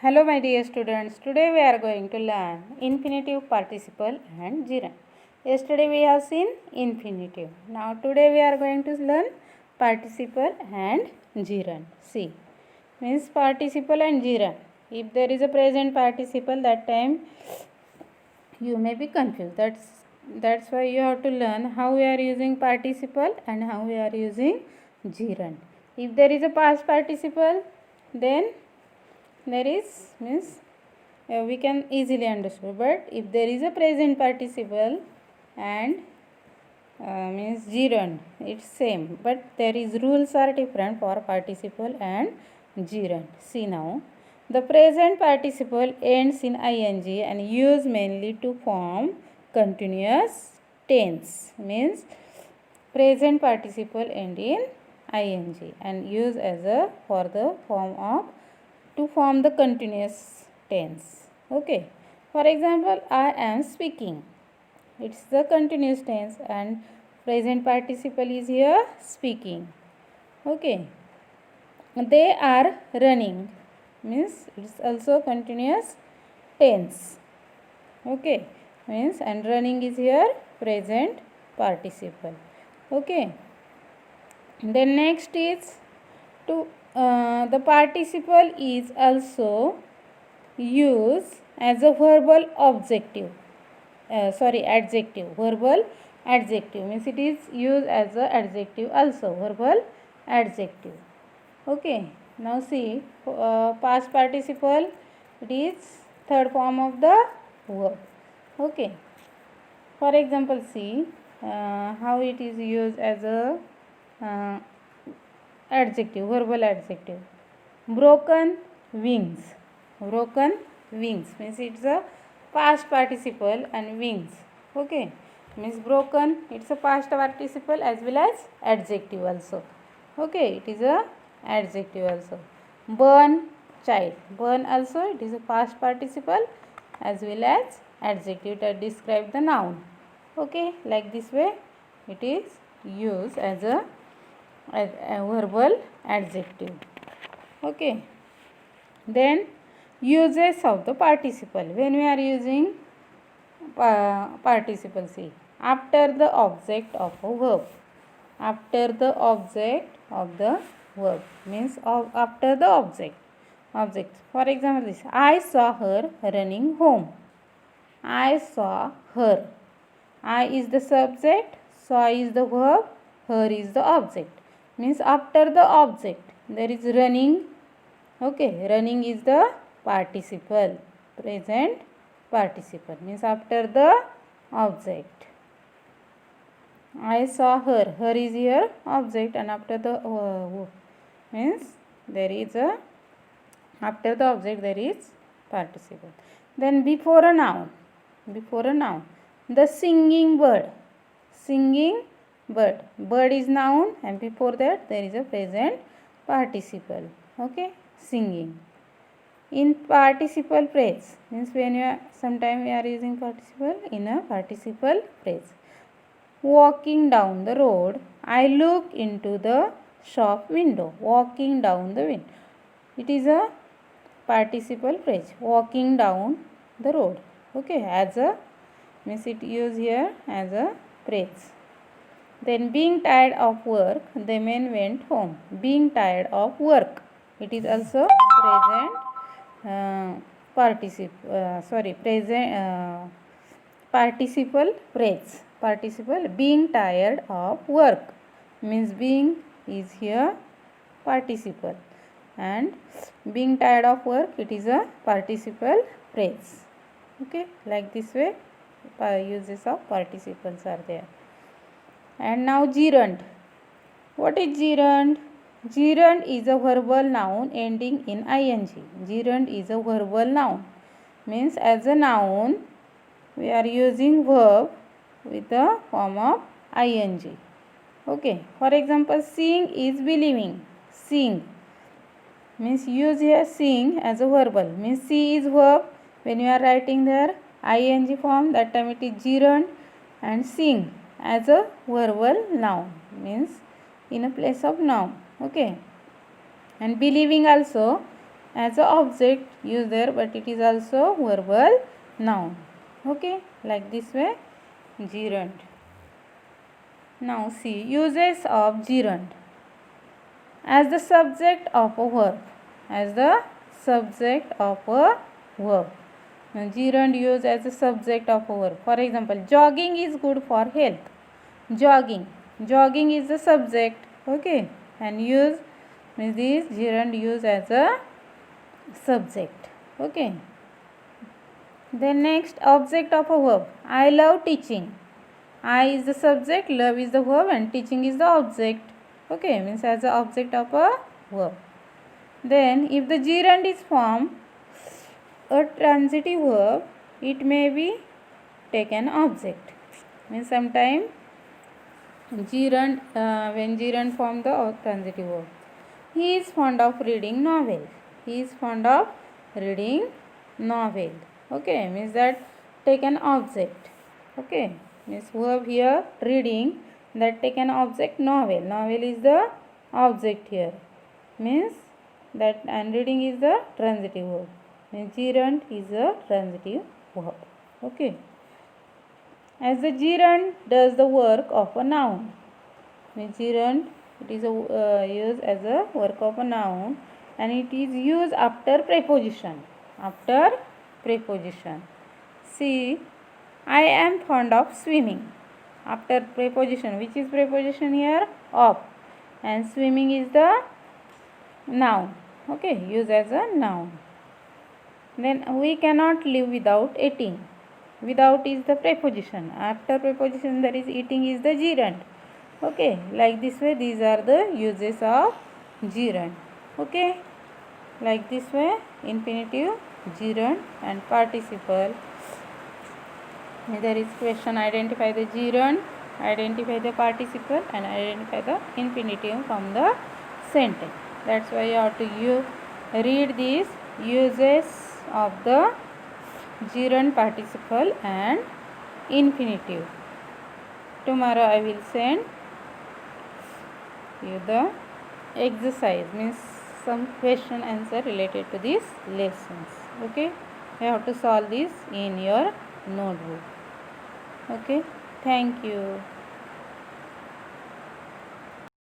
Hello my dear students, today we are going to learn infinitive participle and gerund. Yesterday we have seen infinitive. Now today we are going to learn participle and gerund. See, means participle and gerund. If there is a present participle, that time you may be confused. That's why you have to learn how we are using participle and how we are using gerund. If there is a past participle, then there is means we can easily understand, but if there is a present participle and means gerund, it's same, but there is rules are different for participle and gerund. See now, the present participle ends in ing and used mainly to form continuous tense. Means present participle end in ing and used as a for the form of to form the continuous tense. Okay, for example, I am speaking, it's the continuous tense and present participle is here speaking. Okay, they are running, means it's also continuous tense. Okay, means and running is here present participle. Okay, then next is to the participle is also used as a verbal adjective. Verbal adjective means it is used as a adjective also. Verbal adjective. Okay. Now see, past participle, it is third form of the verb. Okay. For example, see how it is used as a adjective, verbal adjective. Broken wings. Broken wings means it's a past participle and wings. Okay, means broken, it's a past participle as well as adjective also. Okay, it is a adjective also. Burn child. Burn also it is a past participle as well as adjective that describe the noun. Okay, like this way it is used as a verbal adjective. Okay, then uses of the participle. When we are using participle, see, after the object of a verb. After the object of the verb means after the object. For example, this, I saw her running home. I saw her. I is the subject, saw is the verb, her is the object. Means after the object there is running. Okay, running is the participle, present participle, means after the object. I saw her. Her is here object, and after the means there is a after the object there is participle. Then before a noun. Before a noun. The singing bird. Singing bird. Bird is noun and before that there is a present participle. Okay, singing. In participle phrase means when you are sometime we are using participle in a participle phrase. Walking down the road, I look into the shop window. Walking down the window. It is a participle phrase. Walking down the road. Okay, as a means it used here as a phrase. Then being tired of work, the men went home. Being tired of work, it is also present participle phrase. Participle being tired of work means being is here participle and being tired of work it is a participle phrase. Okay, like this way uses of participles are there. And now gerund. What is gerund? Gerund is a verbal noun ending in ing. Gerund is a verbal noun. Means as a noun we are using verb with the form of ing. Okay. For example, sing is believing. Sing means use here sing as a verbal. Means see is verb. When you are writing there ing form, that time it is gerund, and sing as a verbal noun means in a place of noun. Okay, and believing also as a object used there, but it is also verbal noun. Okay, like this way, gerund. Now see, uses of gerund as the subject of a verb. As the subject of a verb. Now, gerund used as the subject of a verb. For example, jogging is good for health. Jogging. Jogging is the subject. Okay. And use means this gerund used as a subject. Okay. Then next, object of a verb. I love teaching. I is the subject, love is the verb, and teaching is the object. Okay, means as the object of a verb. Then if the gerund is formed a transitive verb, it may be taken object. Means sometime gerund when gerund form the transitive verb. He is fond of reading novel. He is fond of reading novel. Okay, means that taken object. Okay, means verb here reading, that taken object novel. Novel is the object here. Means that, and reading is the transitive verb. Means gerund is a transitive verb. Okay. As the gerund does the work of a noun. Means gerund, it is used as a work of a noun, and it is used after preposition. After preposition. See, I am fond of swimming. After preposition, which is preposition here? Of. And swimming is the noun. Okay, used as a noun. Then we cannot live without eating. Without is the preposition. After preposition, there is eating is the gerund. Okay, like this way, these are the uses of gerund. Okay, like this way, infinitive, gerund, and participle. There is question: identify the gerund, identify the participle, and identify the infinitive from the sentence. That's why you have to read these uses of the gerund, participle, and infinitive. Tomorrow I will send you the exercise, means some question answer related to these lessons. Okay, you have to solve this in your notebook. Okay, thank you.